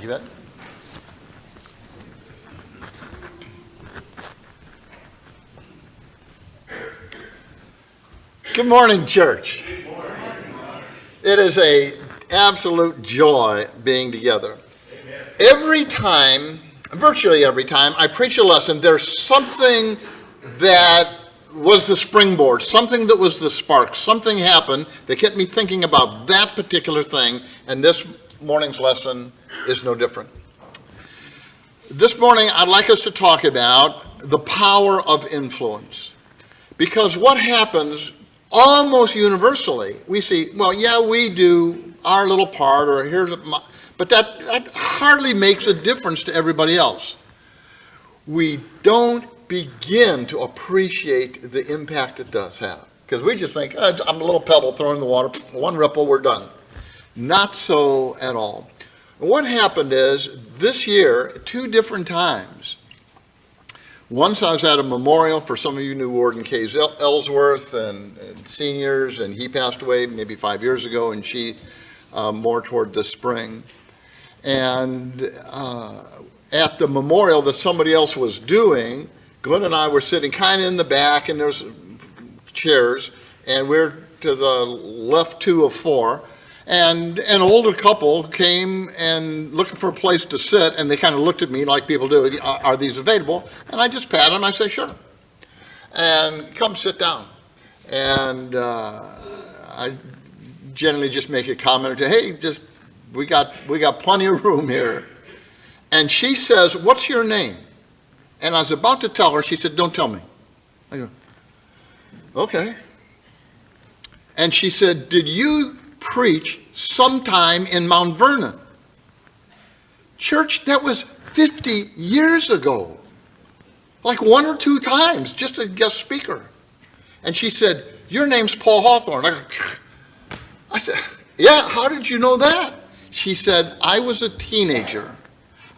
You bet. Good morning, church. Good morning. It is an absolute joy being together. Amen. Every time, virtually every time, I preach a lesson, there's something that was the springboard, something that was the spark, something happened that kept me thinking about that particular thing, and this morning's lesson is no different. This morning, I'd like us to talk about the power of influence. Because what happens almost universally, we see, well, yeah, we do our little part, or but that hardly makes a difference to everybody else. We don't begin to appreciate the impact it does have. Because we just think, I'm a little pebble thrown in the water, one ripple, we're done. Not so at all. What happened is, this year, 2 different times, once I was at a memorial for some of you knew Warden Case Ellsworth and seniors, and he passed away maybe 5 years ago, and she more toward the spring. And at the memorial that somebody else was doing, Glenn and I were sitting kind of in the back, and there's chairs, and we're to the left 2 of 4. And an older couple came and looking for a place to sit, and they kind of looked at me like people do, are these available? And I just patted them, I say, sure. And come sit down. And I generally just make a comment or two, hey, we got plenty of room here. And she says, what's your name? And I was about to tell her, she said, don't tell me. I go, okay. And she said, did you preach sometime in Mount Vernon? Church, that was 50 years ago. Like 1 or 2 times, just a guest speaker. And she said, your name's Paul Hawthorne. I said, yeah, how did you know that? She said, I was a teenager.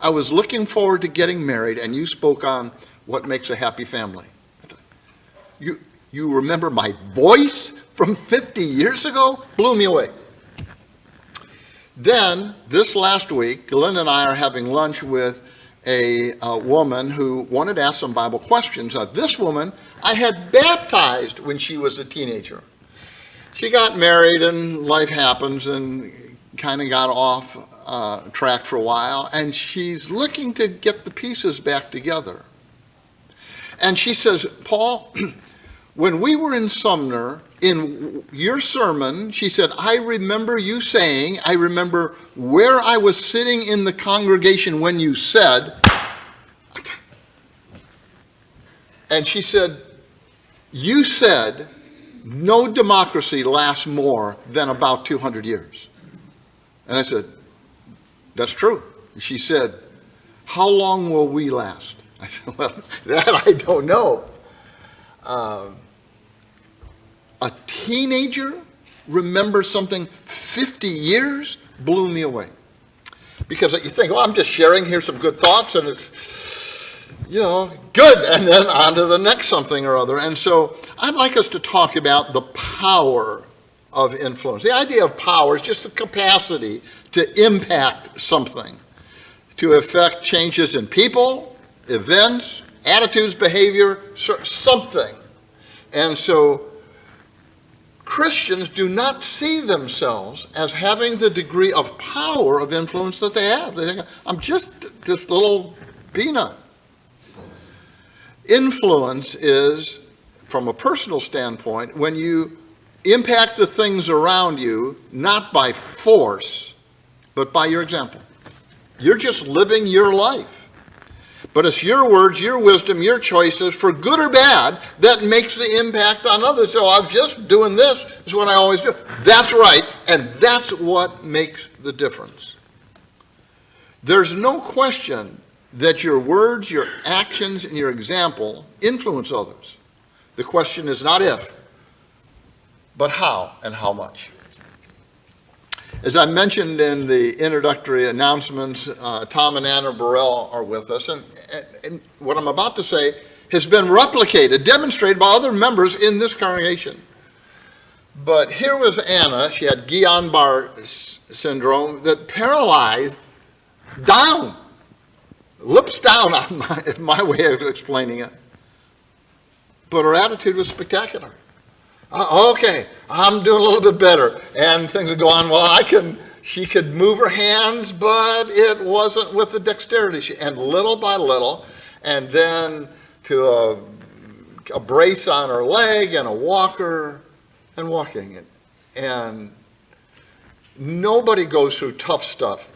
I was looking forward to getting married, and you spoke on what makes a happy family. I thought, you remember my voice from 50 years ago? Blew me away. Then, this last week, Glenn and I are having lunch with a woman who wanted to ask some Bible questions. Now, this woman I had baptized when she was a teenager. She got married, and life happens, and kind of got off track for a while, and she's looking to get the pieces back together. And she says, Paul, when we were in Sumner, in your sermon, she said, I remember you saying, I remember where I was sitting in the congregation when you said, and she said, you said, no democracy lasts more than about 200 years. And I said, that's true. She said, how long will we last? I said, well, that I don't know. A teenager remembers something 50 years? Blew me away. Because you think, well, I'm just sharing, here's some good thoughts, and it's, good, and then on to the next something or other. And so I'd like us to talk about the power of influence. The idea of power is just the capacity to impact something, to affect changes in people, events, attitudes, behavior, something. And so Christians do not see themselves as having the degree of power of influence that they have. They think, I'm just this little peanut. Influence is, from a personal standpoint, when you impact the things around you, not by force, but by your example. You're just living your life. But it's your words, your wisdom, your choices, for good or bad, that makes the impact on others. So I'm just doing this, is what I always do. That's right, and that's what makes the difference. There's no question that your words, your actions, and your example influence others. The question is not if, but how and how much. As I mentioned in the introductory announcements, Tom and Anna Burrell are with us, and what I'm about to say has been replicated, demonstrated by other members in this congregation. But here was Anna. She had Guillain-Barré syndrome that paralyzed down. Lips down on my way of explaining it. But her attitude was spectacular. Okay, I'm doing a little bit better. And things would go on. Well, she could move her hands, but it wasn't with the dexterity. And little by little, and then to a brace on her leg and a walker and walking. And nobody goes through tough stuff.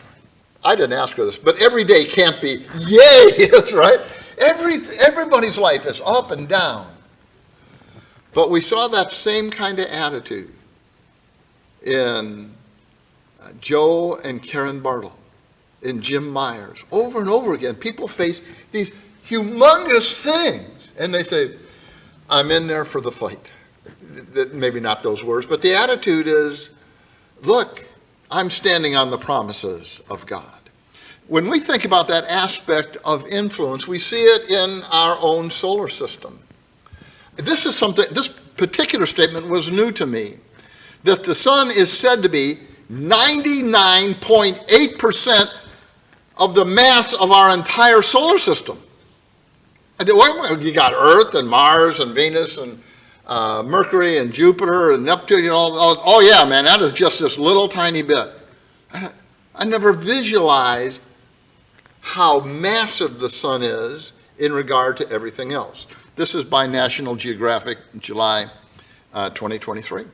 I didn't ask her this, but every day can't be, yay, right? Everybody's life is up and down. But we saw that same kind of attitude in Joe and Karen Bartle, in Jim Myers. Over and over again, people face these humongous things, and they say, I'm in there for the fight. Maybe not those words, but the attitude is, look, I'm standing on the promises of God. When we think about that aspect of influence, we see it in our own solar system. This particular statement was new to me, that the sun is said to be 99.8% of the mass of our entire solar system. You got Earth and Mars and Venus and Mercury and Jupiter and Neptune and all. Oh yeah, man, that is just this little tiny bit. I never visualized how massive the sun is in regard to everything else. This is by National Geographic, July 2023.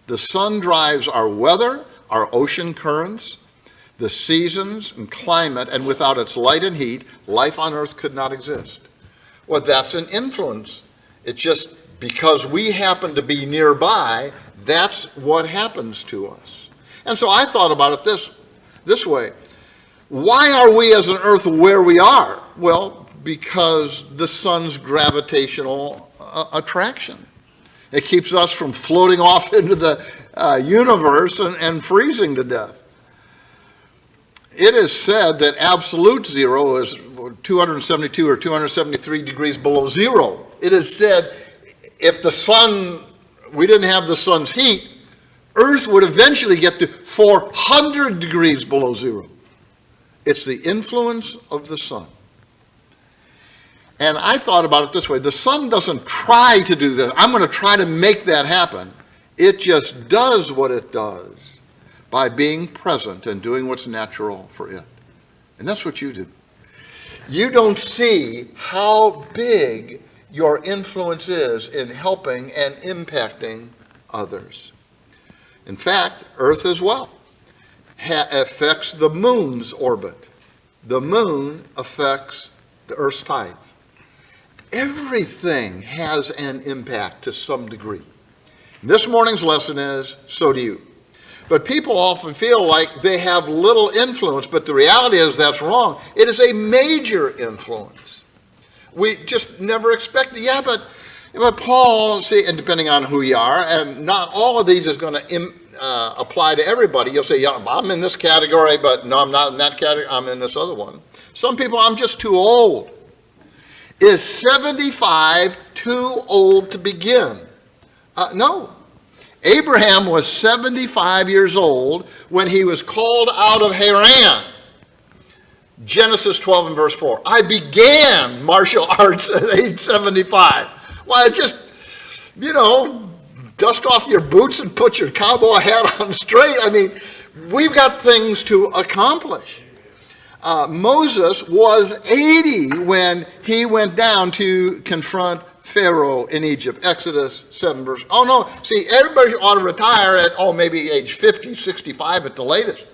The sun drives our weather, our ocean currents, the seasons and climate, and without its light and heat, life on Earth could not exist. Well, that's an influence. It's just because we happen to be nearby, that's what happens to us. And so I thought about it this way. Why are we as an Earth where we are? Well, because the sun's gravitational attraction. It keeps us from floating off into the universe and freezing to death. It is said that absolute zero is 272 or 273 degrees below zero. It is said if we didn't have the sun's heat, Earth would eventually get to 400 degrees below zero. It's the influence of the sun. And I thought about it this way. The sun doesn't try to do this. I'm going to try to make that happen. It just does what it does by being present and doing what's natural for it. And that's what you do. You don't see how big your influence is in helping and impacting others. In fact, Earth as well affects the moon's orbit. The moon affects the Earth's tides. Everything has an impact to some degree. This morning's lesson is, so do you. But people often feel like they have little influence, but the reality is that's wrong. It is a major influence. We just never expect it. Yeah, but Paul, see, and depending on who you are, and not all of these is going to apply to everybody. You'll say, yeah, I'm in this category, but no, I'm not in that category. I'm in this other one. Some people, I'm just too old. Is 75 too old to begin? No. Abraham was 75 years old when he was called out of Haran. Genesis 12 and verse 4. I began martial arts at age 75. Well, just, dust off your boots and put your cowboy hat on straight. I mean, we've got things to accomplish. Moses was 80 when he went down to confront Pharaoh in Egypt. Exodus 7 verse. Oh no, see, everybody ought to retire at, maybe age 50, 65 at the latest.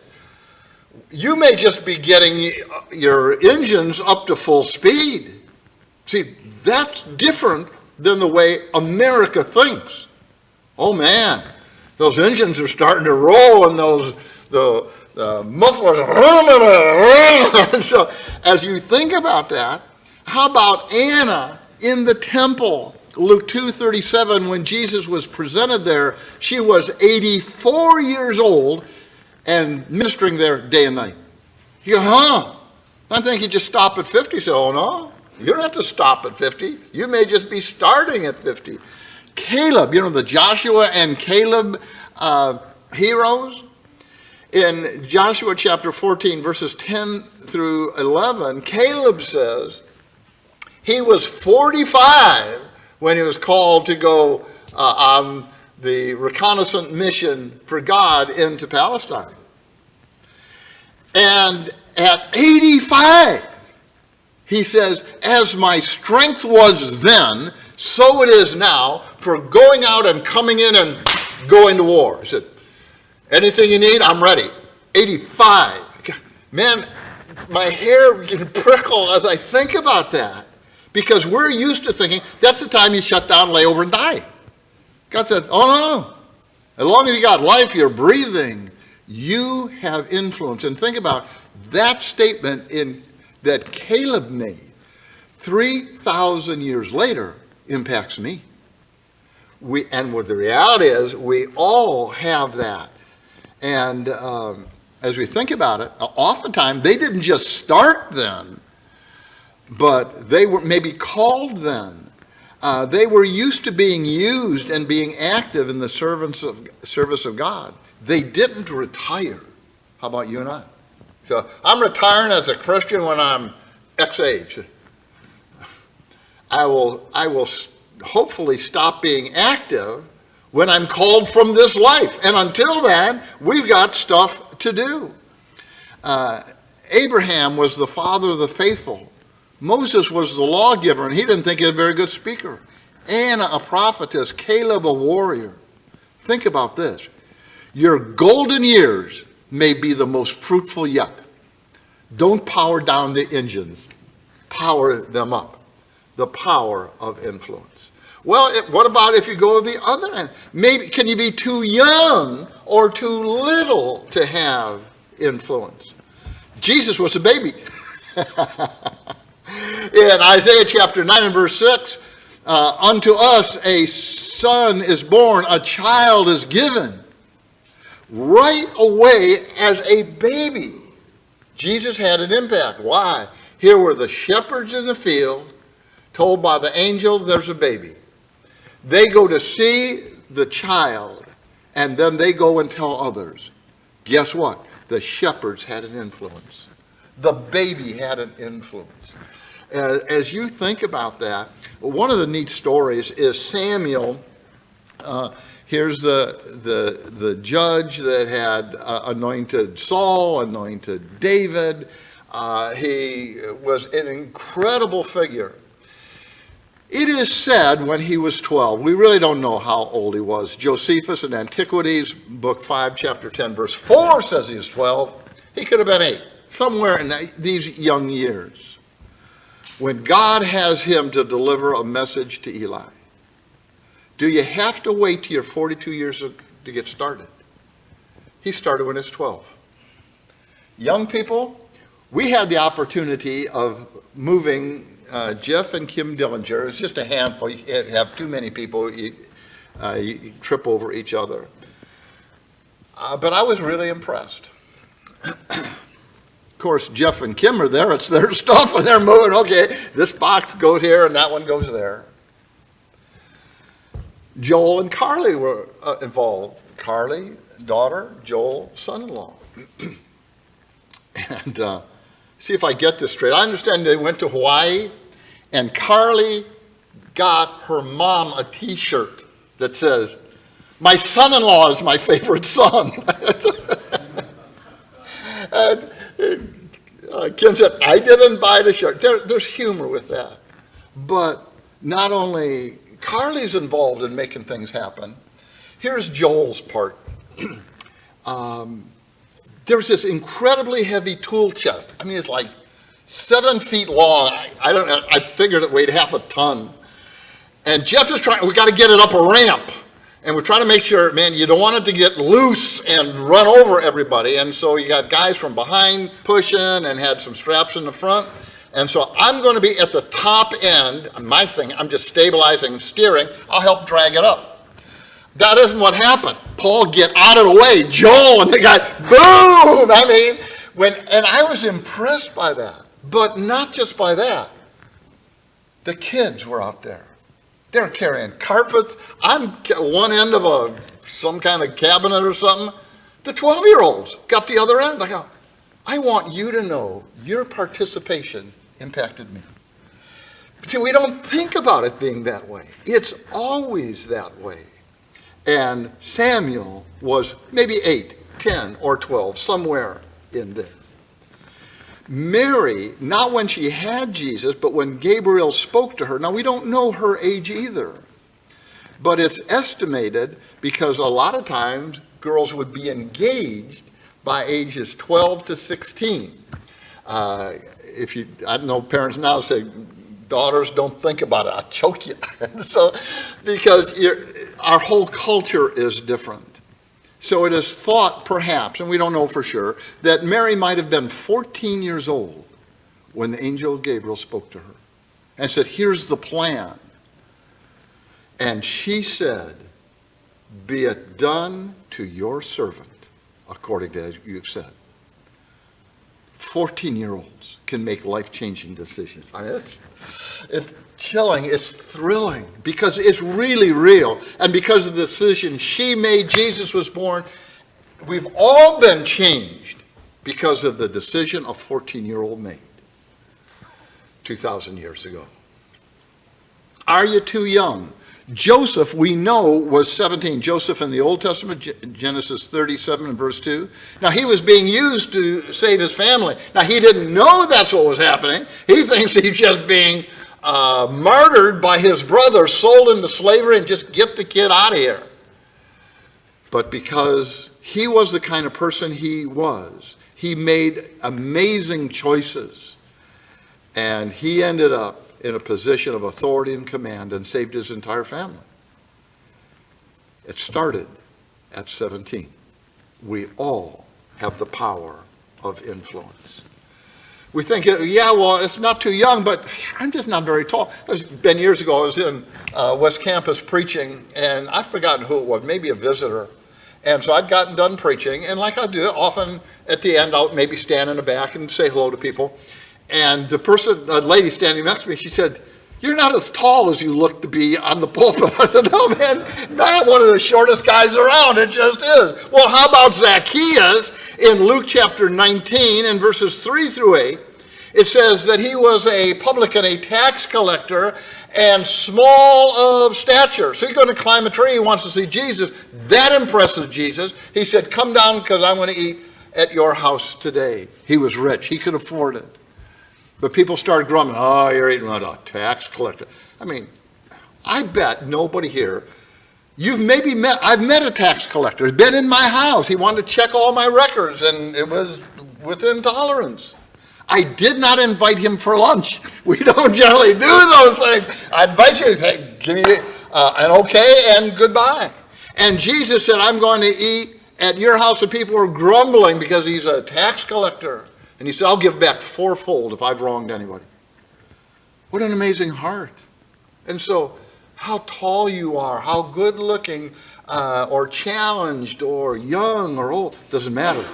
You may just be getting your engines up to full speed. See, that's different than the way America thinks. Oh man, those engines are starting to roll and the mufflers are. So as you think about that, how about Anna in the temple? Luke 2:37, when Jesus was presented there, she was 84 years old and ministering there day and night. You go, I think you just stop at 50. So, oh no, you don't have to stop at 50. You may just be starting at 50. Caleb, the Joshua and Caleb heroes. In Joshua chapter 14, verses 10 through 11, Caleb says he was 45 when he was called to go on the reconnaissance mission for God into Palestine. And at 85, he says, as my strength was then, so it is now for going out and coming in and going to war. He said, anything you need, I'm ready. 85. Man, my hair can prickle as I think about that. Because we're used to thinking that's the time you shut down, lay over, and die. God said, oh no. As long as you got life, you're breathing, you have influence. And think about that statement that Caleb made 3,000 years later impacts me. And what the reality is, we all have that. And as we think about it, oftentimes they didn't just start then, but they were maybe called then. They were used to being used and being active in the service of God. They didn't retire. How about you and I? So I'm retiring as a Christian when I'm X age. I will hopefully stop being active when I'm called from this life. And until then, we've got stuff to do. Abraham was the father of the faithful. Moses was the lawgiver, and he didn't think he was a very good speaker. Anna, a prophetess. Caleb, a warrior. Think about this. Your golden years may be the most fruitful yet. Don't power down the engines. Power them up. The power of influence. Well, what about if you go to the other end? Maybe can you be too young or too little to have influence? Jesus was a baby. In Isaiah chapter 9 and verse 6, unto us a son is born, a child is given. Right away as a baby, Jesus had an impact. Why? Here were the shepherds in the field, told by the angel there's a baby. They go to see the child, and then they go and tell others. Guess what? The shepherds had an influence. The baby had an influence. As you think about that, one of the neat stories is Samuel. Here's the judge that had anointed Saul, anointed David. He was an incredible figure. It is said when he was 12, we really don't know how old he was. Josephus in Antiquities, book 5, chapter 10, verse 4 says he was 12. He could have been 8, somewhere in these young years, when God has him to deliver a message to Eli. Do you have to wait till you're 42 years to get started? He started when he was 12. Young people, we had the opportunity of moving Jeff and Kim Dillinger. It's just a handful. You have too many people, you trip over each other. But I was really impressed. Of course, Jeff and Kim are there. It's their stuff, and they're moving. Okay, this box goes here, and that one goes there. Joel and Carly were involved. Carly, daughter, Joel, son-in-law. And see if I get this straight. I understand they went to Hawaii, and Carly got her mom a T-shirt that says, "My son-in-law is my favorite son." And Kim said, "I didn't buy the shirt." There's humor with that. But not only Carly's involved in making things happen. Here's Joel's part. There's this incredibly heavy tool chest. I mean, it's like 7 feet long. I figured it weighed half a ton. And Jeff is trying, we got to get it up a ramp. And we're trying to make sure, man, you don't want it to get loose and run over everybody. And so you got guys from behind pushing and had some straps in the front. And so I'm going to be at the top end. My thing, I'm just stabilizing, steering. I'll help drag it up. That isn't what happened. Paul, get out of the way. Joel and the guy, boom! I mean, and I was impressed by that. But not just by that. The kids were out there. They're carrying carpets. I'm one end of some kind of cabinet or something. The 12-year-olds got the other end. I want you to know your participation impacted me. But see, we don't think about it being that way. It's always that way. And Samuel was maybe 8, 10, or 12, somewhere in there. Mary, not when she had Jesus, but when Gabriel spoke to her. Now, we don't know her age either. But it's estimated because a lot of times girls would be engaged by ages 12 to 16. I know parents now say, daughters, don't think about it, I'll choke you. So, because our whole culture is different. So it is thought, perhaps, and we don't know for sure, that Mary might have been 14 years old when the angel Gabriel spoke to her and said, here's the plan. And she said, be it done to your servant, according to as you've said. 14-year-olds can make life-changing decisions. I mean, it's chilling, it's thrilling, because it's really real. And because of the decision she made, Jesus was born. We've all been changed because of the decision a 14-year-old made 2,000 years ago. Are you too young? Joseph, we know, was 17. Joseph in the Old Testament, Genesis 37 and verse 2. Now, he was being used to save his family. Now, he didn't know that's what was happening. He thinks he's just being martyred by his brother, sold into slavery, and just get the kid out of here. But because he was the kind of person he was, he made amazing choices. And he ended up in a position of authority and command and saved his entire family. It started at 17. We all have the power of influence. We think, yeah, well, it's not too young, but I'm just not very tall. It's been years ago, I was in West Campus preaching, and I've forgotten who it was, maybe a visitor. And so I'd gotten done preaching, and like I do, often at the end, I'll maybe stand in the back and say hello to people. And the lady standing next to me, she said, you're not as tall as you look to be on the pulpit. I said, no, man, not one of the shortest guys around. It just is. Well, how about Zacchaeus in Luke chapter 19 and verses 3 through 8? It says that he was a publican, a tax collector, and small of stature. So he's going to climb a tree. He wants to see Jesus. That impresses Jesus. He said, come down because I'm going to eat at your house today. He was rich. He could afford it. But people started grumbling, oh, you're eating with a tax collector. I mean, I bet nobody here, I've met a tax collector. He's been in my house. He wanted to check all my records, and it was within tolerance. I did not invite him for lunch. We don't generally do those things. I invite you, give me an okay and goodbye. And Jesus said, I'm going to eat at your house, and people are grumbling because he's a tax collector. And he said, I'll give back fourfold if I've wronged anybody. What an amazing heart. And so how tall you are, how good looking or challenged or young or old, doesn't matter.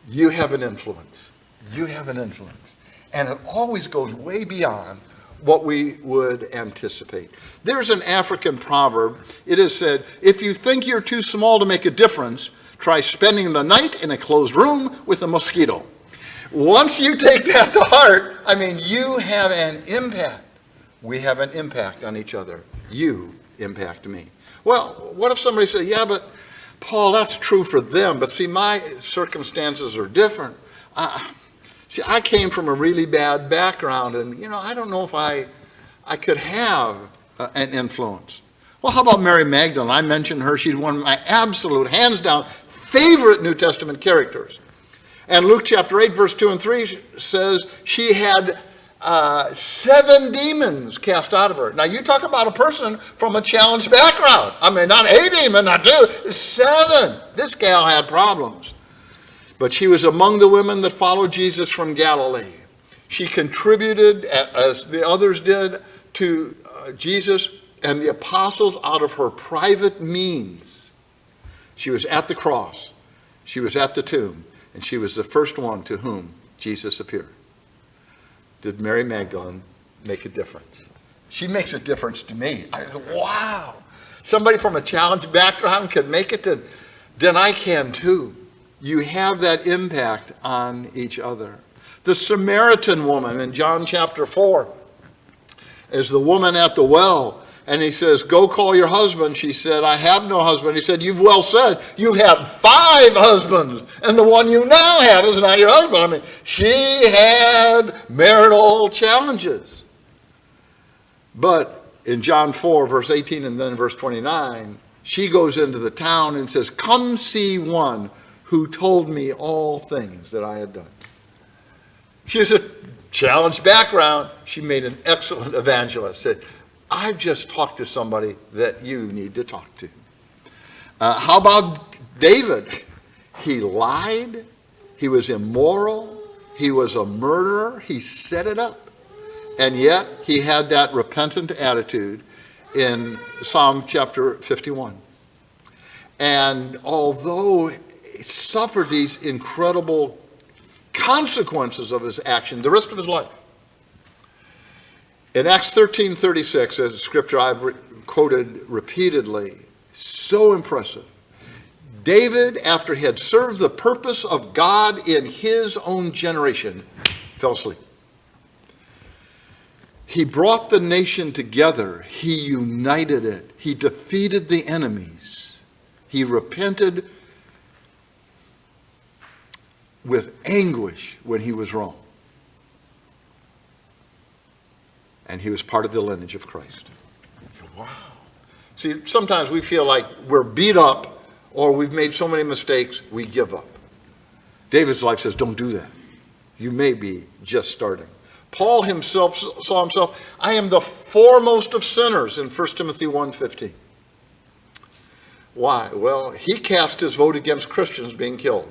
You have an influence. You have an influence. And it always goes way beyond what we would anticipate. There's an African proverb. It is said, if you think you're too small to make a difference, try spending the night in a closed room with a mosquito. Once you take that to heart, I mean, you have an impact. We have an impact on each other. You impact me. Well, what if somebody said, yeah, but Paul, that's true for them, but see, my circumstances are different. See, I came from a really bad background, and, I don't know if I could have an influence. Well, how about Mary Magdalene? I mentioned her. She's one of my absolute, hands down, favorite New Testament characters. And Luke chapter 8, verse 2 and 3 says she had 7 demons cast out of her. Now, you talk about a person from a challenged background. I mean, not a demon, not 2, 7. This gal had problems. But she was among the women that followed Jesus from Galilee. She contributed, as the others did, to Jesus and the apostles out of her private means. She was at the cross. She was at the tomb. And she was the first one to whom Jesus appeared. Did Mary Magdalene make a difference? She makes a difference to me. I said, wow. Somebody from a challenged background could make it to then I can too. You have that impact on each other. The Samaritan woman in John chapter 4 is the woman at the well. And he says, go call your husband. She said, I have no husband. He said, you've well said. You've had 5 husbands, and the one you now have is not your husband. I mean, she had marital challenges. But in John 4, verse 18, and then verse 29, she goes into the town and says, come see one who told me all things that I had done. She has a challenged background. She made an excellent evangelist. Said, I've just talked to somebody that you need to talk to. How about David? He lied. He was immoral. He was a murderer. He set it up. And yet he had that repentant attitude in Psalm chapter 51. And although he suffered these incredible consequences of his action the rest of his life, in Acts 13:36, a scripture I've quoted repeatedly, so impressive. David, after he had served the purpose of God in his own generation, fell asleep. He brought the nation together. He united it. He defeated the enemies. He repented with anguish when he was wrong. And he was part of the lineage of Christ. Wow. See, sometimes we feel like we're beat up or we've made so many mistakes, we give up. David's life says, don't do that. You may be just starting. Paul himself saw himself, I am the foremost of sinners in 1 Timothy 1:15. Why? Well, he cast his vote against Christians being killed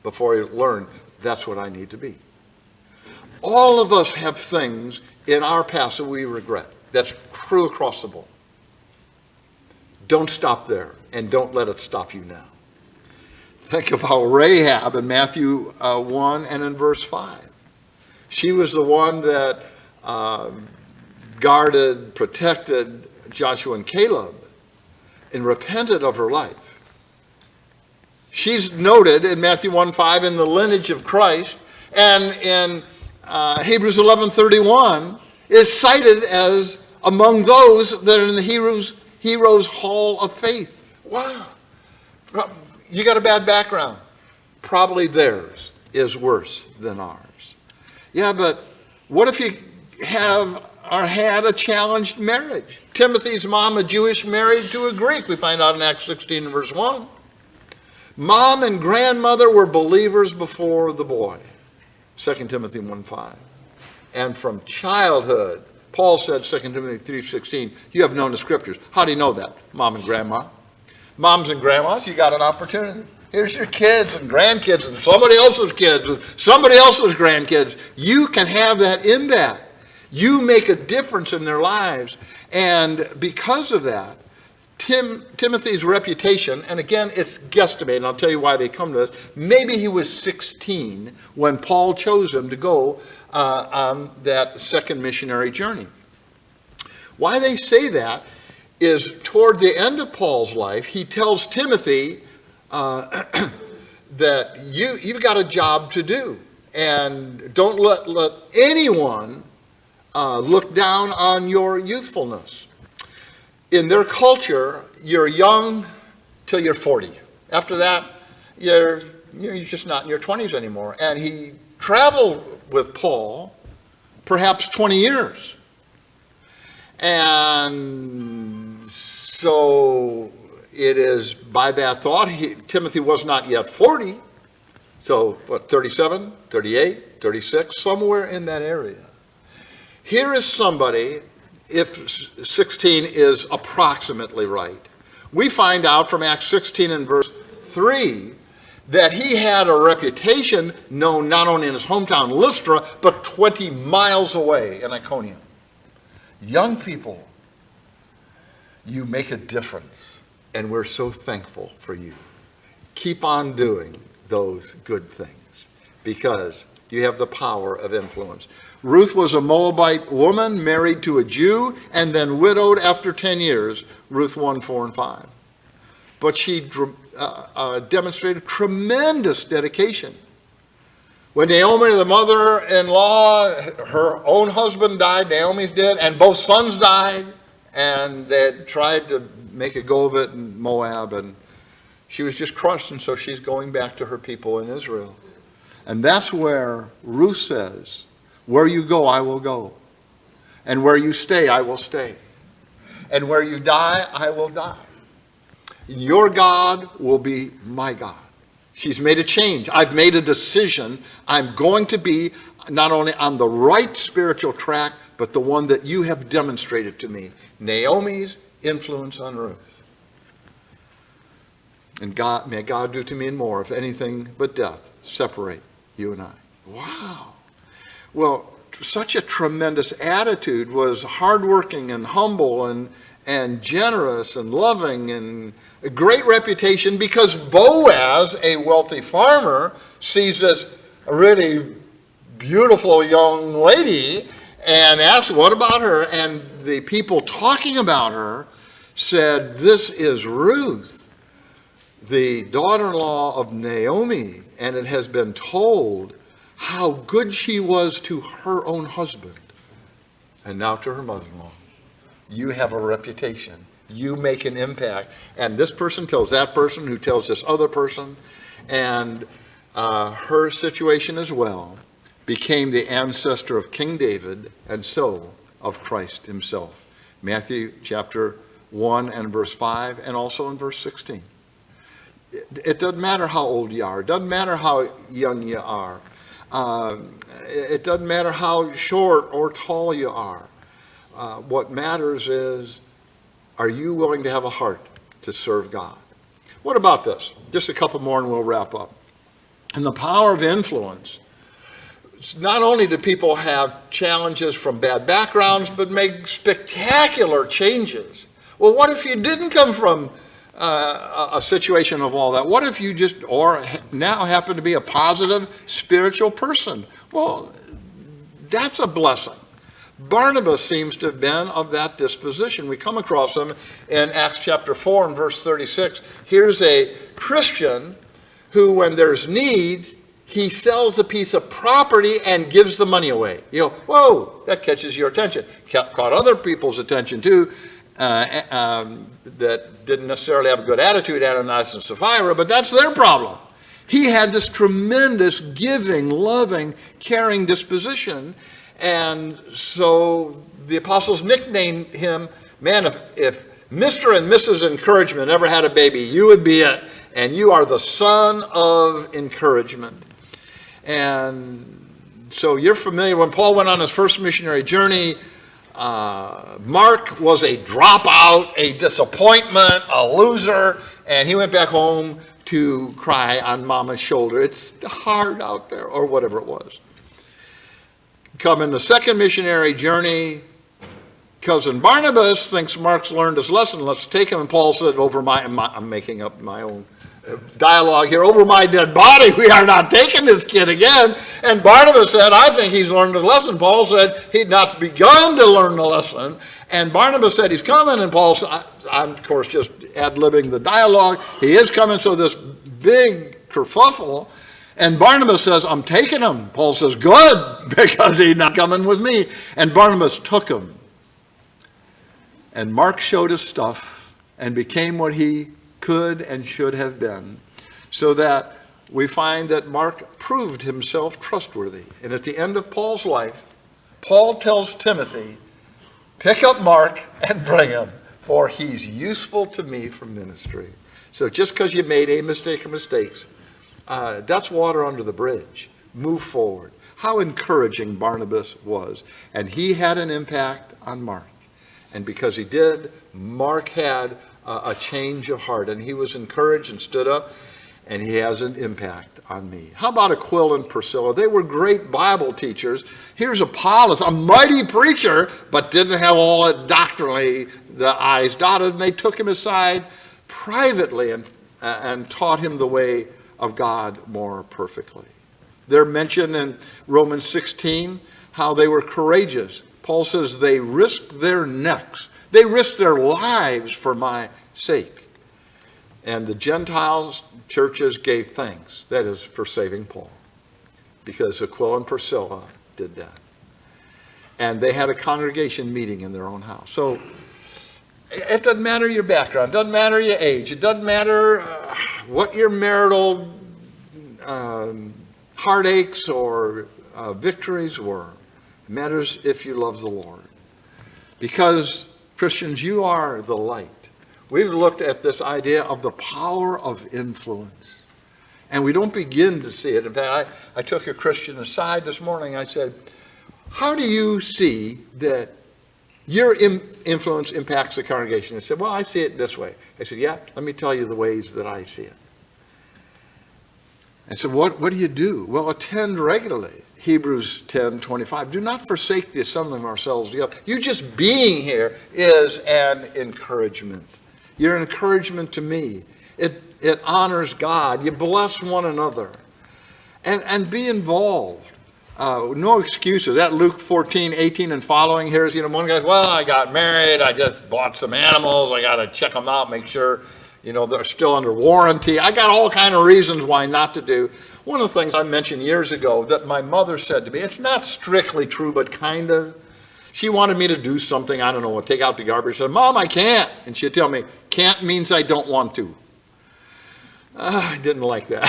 before he learned that's what I need to be. All of us have things in our past that we regret. That's true across the board. Don't stop there, and don't let it stop you now. Think about Rahab in Matthew 1 and in verse 5. She was the one that guarded, protected Joshua and Caleb and repented of her life. She's noted in Matthew 1:5 in the lineage of Christ, and in Hebrews 11:31 is cited as among those that are in the Heroes Hall of Faith. Wow. You got a bad background. Probably theirs is worse than ours. Yeah, but what if you have or had a challenged marriage? Timothy's mom, a Jewish, married to a Greek. We find out in Acts 16 and verse 1. Mom and grandmother were believers before the boy. 2 Timothy 1:5. And from childhood, Paul said, 2 Timothy 3:16, you have known the scriptures. How do you know that? Mom and grandma. Moms and grandmas, you got an opportunity. Here's your kids and grandkids and somebody else's kids and somebody else's grandkids. You can have that impact. You make a difference in their lives. And because of that, Timothy's reputation, and again, it's guesstimated, and I'll tell you why they come to this. Maybe he was 16 when Paul chose him to go on that second missionary journey. Why they say that is toward the end of Paul's life, he tells Timothy that you've got a job to do, and don't let anyone look down on your youthfulness. In their culture, you're young till you're 40. After that, you're just not in your 20s anymore. And he traveled with Paul perhaps 20 years. And so it is by that thought, Timothy was not yet 40. So, 37, 38, 36, somewhere in that area. Here is somebody, if 16 is approximately right, we find out from Acts 16 and verse 3 that he had a reputation known not only in his hometown Lystra, but 20 miles away in Iconium. Young people, you make a difference, and we're so thankful for you. Keep on doing those good things because you have the power of influence. Ruth was a Moabite woman married to a Jew and then widowed after 10 years, Ruth 1, 4, and 5. but she demonstrated tremendous dedication. When Naomi, the mother-in-law, her own husband died, Naomi's did, and both sons died, and they had tried to make a go of it in Moab, and she was just crushed, and so she's going back to her people in Israel. And that's where Ruth says, where you go, I will go. And where you stay, I will stay. And where you die, I will die. Your God will be my God. She's made a change. I've made a decision. I'm going to be not only on the right spiritual track, but the one that you have demonstrated to me. Naomi's influence on Ruth. And God, may God do to me and more, if anything but death separate you and I. Wow. Well, such a tremendous attitude, was hardworking and humble and generous and loving, and a great reputation, because Boaz, a wealthy farmer, sees this really beautiful young lady and asks, what about her? And the people talking about her said, this is Ruth, the daughter-in-law of Naomi, and it has been told how good she was to her own husband, and now to her mother-in-law. You have a reputation. You make an impact. And this person tells that person, who tells this other person, and her situation as well became the ancestor of King David, and so of Christ himself. Matthew chapter 1 and verse 5, and also in verse 16. It doesn't matter how old you are. It doesn't matter how young you are. It doesn't matter how short or tall you are. What matters is, are you willing to have a heart to serve God? What about this? Just a couple more and we'll wrap up. And the power of influence. Not only do people have challenges from bad backgrounds, but make spectacular changes. Well, what if you didn't come from a situation of all that? What if you just, or now happen to be a positive spiritual person? Well, that's a blessing. Barnabas seems to have been of that disposition. We come across him in Acts chapter 4 and verse 36. Here's a Christian who, when there's needs, he sells a piece of property and gives the money away. You go, whoa, that catches your attention. Caught other people's attention too, that didn't necessarily have a good attitude, Ananias and Sapphira, but that's their problem. He had this tremendous giving, loving, caring disposition. And so the apostles nicknamed him, man, if Mr. and Mrs. Encouragement ever had a baby, you would be it. And you are the son of encouragement. And so you're familiar, when Paul went on his first missionary journey, Mark was a dropout, a disappointment, a loser, and he went back home to cry on mama's shoulder. It's hard out there, or whatever it was. Come in the second missionary journey, cousin Barnabas thinks Mark's learned his lesson. Let's take him. And Paul said, I'm making up my own dialogue here, over my dead body, we are not taking this kid again. And Barnabas said, I think he's learned his lesson. Paul said he'd not begun to learn the lesson. And Barnabas said he's coming. And Paul said, I'm of course just ad-libbing the dialogue. He is coming. So this big kerfuffle. And Barnabas says, I'm taking him. Paul says, good, because he's not coming with me. And Barnabas took him. And Mark showed his stuff and became what he could and should have been, so that we find that Mark proved himself trustworthy. And at the end of Paul's life, Paul tells Timothy, pick up Mark and bring him, for he's useful to me for ministry. So just because you made a mistake or mistakes, that's water under the bridge. Move forward. How encouraging Barnabas was. And he had an impact on Mark. And because he did, Mark had a change of heart. And he was encouraged and stood up. And he has an impact on me. How about Aquila and Priscilla? They were great Bible teachers. Here's Apollos, a mighty preacher, but didn't have all it doctrinally, the I's dotted. And they took him aside privately and taught him the way of God more perfectly. They're mentioned in Romans 16, how they were courageous. Paul says they risked their necks. They risked their lives for my sake. And the Gentiles churches gave thanks, that is, for saving Paul, because Aquila and Priscilla did that. And they had a congregation meeting in their own house. So it doesn't matter your background, it doesn't matter your age, it doesn't matter what your marital heartaches or victories were. It matters if you love the Lord. Because, Christians, you are the light. We've looked at this idea of the power of influence. And we don't begin to see it. In fact, I took a Christian aside this morning. I said, how do you see that your influence impacts the congregation? He said, well, I see it this way. I said, yeah, let me tell you the ways that I see it. I said, what do you do? Well, attend regularly. Hebrews 10:25. Do not forsake the assembling of ourselves together. You just being here is an encouragement. You're an encouragement to me. It honors God. You bless one another. And be involved. No excuses. That Luke 14:18 and following here is, one guy's, well, I got married. I just bought some animals. I got to check them out, make sure, they're still under warranty. I got all kind of reasons why not to do. One of the things I mentioned years ago that my mother said to me, it's not strictly true, but kind of. She wanted me to do something, I don't know, take out the garbage. She said, Mom, I can't. And she'd tell me, can't means I don't want to. I didn't like that.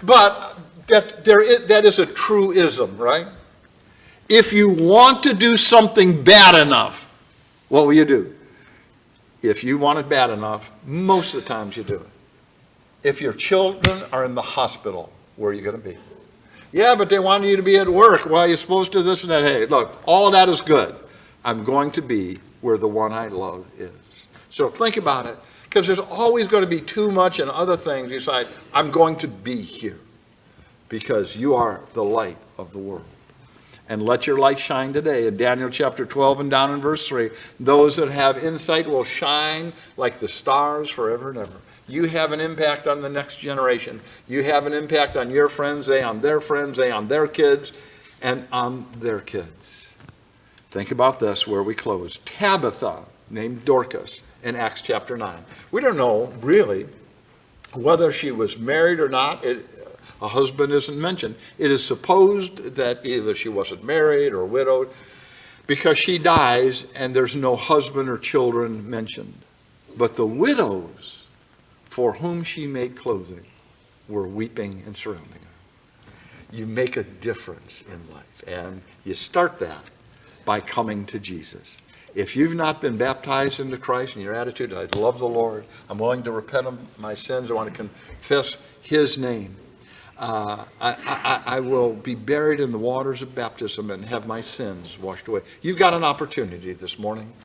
But that is a truism, right? If you want to do something bad enough, what will you do? If you want it bad enough, most of the times you do it. If your children are in the hospital, where are you going to be? Yeah, but they want you to be at work. Well, you're supposed to this and that. Hey, look, all of that is good. I'm going to be where the one I love is. So think about it, because there's always going to be too much and other things. You decide, I'm going to be here because you are the light of the world. And let your light shine today. In Daniel chapter 12 and down in verse 3, those that have insight will shine like the stars forever and ever. You have an impact on the next generation. You have an impact on your friends, they on their friends, they on their kids, and on their kids. Think about this where we close. Tabitha, named Dorcas, in Acts chapter 9. We don't know, really, whether she was married or not. A husband isn't mentioned. It is supposed that either she wasn't married or widowed, because she dies and there's no husband or children mentioned. But the widows for whom she made clothing were weeping and surrounding her. You make a difference in life, and you start that by coming to Jesus. If you've not been baptized into Christ and your attitude, I love the Lord, I'm willing to repent of my sins, I want to confess his name, I will be buried in the waters of baptism and have my sins washed away. You've got an opportunity this morning.